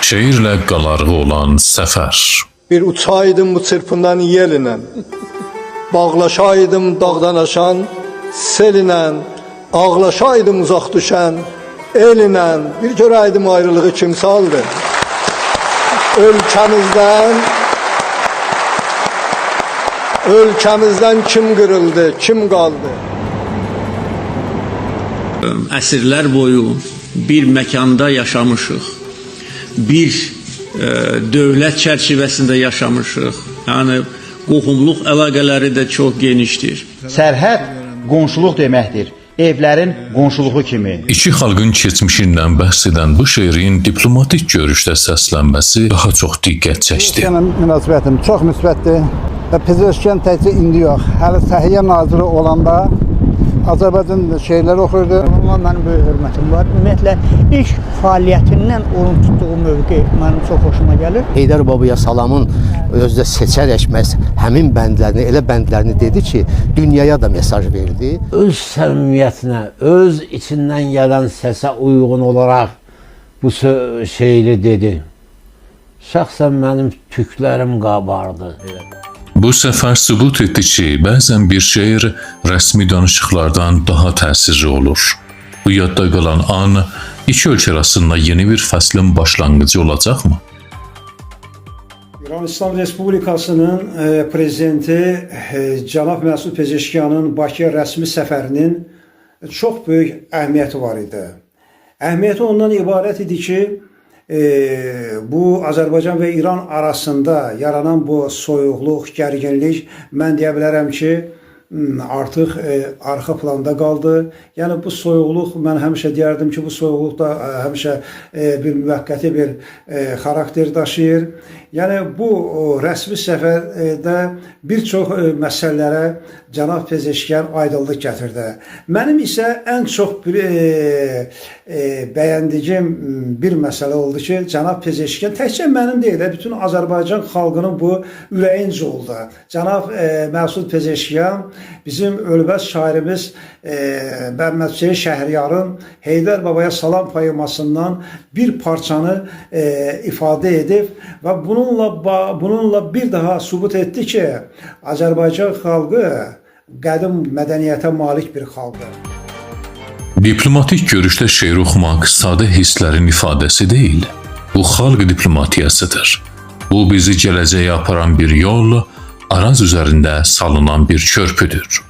Şeirlə qalarğı olan səfər. Bir uçaydım bu çırpından yel ilə, bağlaşaydım dağdan aşan sel ilə, ağlaşaydım uzaq düşən el ilə, bir görəydim ayrılığı kim saldı. Ölkəmizdən kim qırıldı, kim qaldı? Əsrlər boyu bir məkanda yaşamışıq, bir dövlət çərçivəsində yaşamışıq. Yəni, qohumluq əlaqələri də çox genişdir. Sərhəd qonşuluq deməkdir, evlərin qonşuluğu kimi. İki xalqın keçmişindən bəhs edən bu şeirin diplomatik görüşdə səslənməsi daha çox diqqət çəkdi. Münasibətim çox müsbətdir və Pezeşkan təkcə indi yox, hələ Səhiyyə Naziri olanda Azərbaycan şeirləri oxuyurdu. Ona mənim böyük hörmətim var. Ümumiyyətlə, ilk fəaliyyətindən onun tutduğu mövqe mənim çox xoşuma gəlir. Heydər Babaya salamın özdə seçərək məhz həmin bəndlərini, elə bəndlərini dedi ki, dünyaya da mesaj verdi. Öz səmimiyyətinə, öz içindən gələn səsə uyğun olaraq bu şeiri dedi. Şəxsən mənim tüklərim qabardı. Bu səfər sübut etdi ki, bəzən bir şeir rəsmi danışıqlardan daha təsirli olur. Bu yadda qalan an iki ölkə arasında yeni bir fəslin başlanğıcı olacaqmı? İran İslam Respublikasının prezidenti cənab Məsud Pezeşkanın Bakıya rəsmi səfərinin çox böyük əhəmiyyəti var idi. Əhəmiyyəti ondan ibarət idi ki, bu Azərbaycan və İran arasında yaranan bu soyuqluq, gərginlik mən deyə bilərəm ki, artıq arxa planda qaldı. Yəni bu soyuqluq, mən həmişə deyərdim ki, bu soyuqluq da həmişə bir müvəqqəti bir xarakter daşıyır. Yəni bu rəsmi səfərdə bir çox məsələlərə cənab Pezeşkan aydınlıq gətirdi. Mənim isə ən çox bəyəndiyim bir məsələ oldu ki, cənab Pezeşkan təkcə mənim deyil, bütün Azərbaycan xalqının bu ürəyincə oldu. Cənab Məsud Pezeşkan bizim ölməz şairimiz Məhəmməd Hüseyn Şəhriyarın Heydər Babaya salam poemasından bir parçanı ifadə edib və bununla bir daha sübut etdi ki, Azərbaycan xalqı qədim mədəniyyətə malik bir xalqdır. Diplomatik görüşdə şeir oxumaq sadə hisslərin ifadəsi deyil. Bu xalq diplomatiyasıdır. Bu bizi gələcəyə aparan bir yol, Araz üzərində salınan bir körpüdür.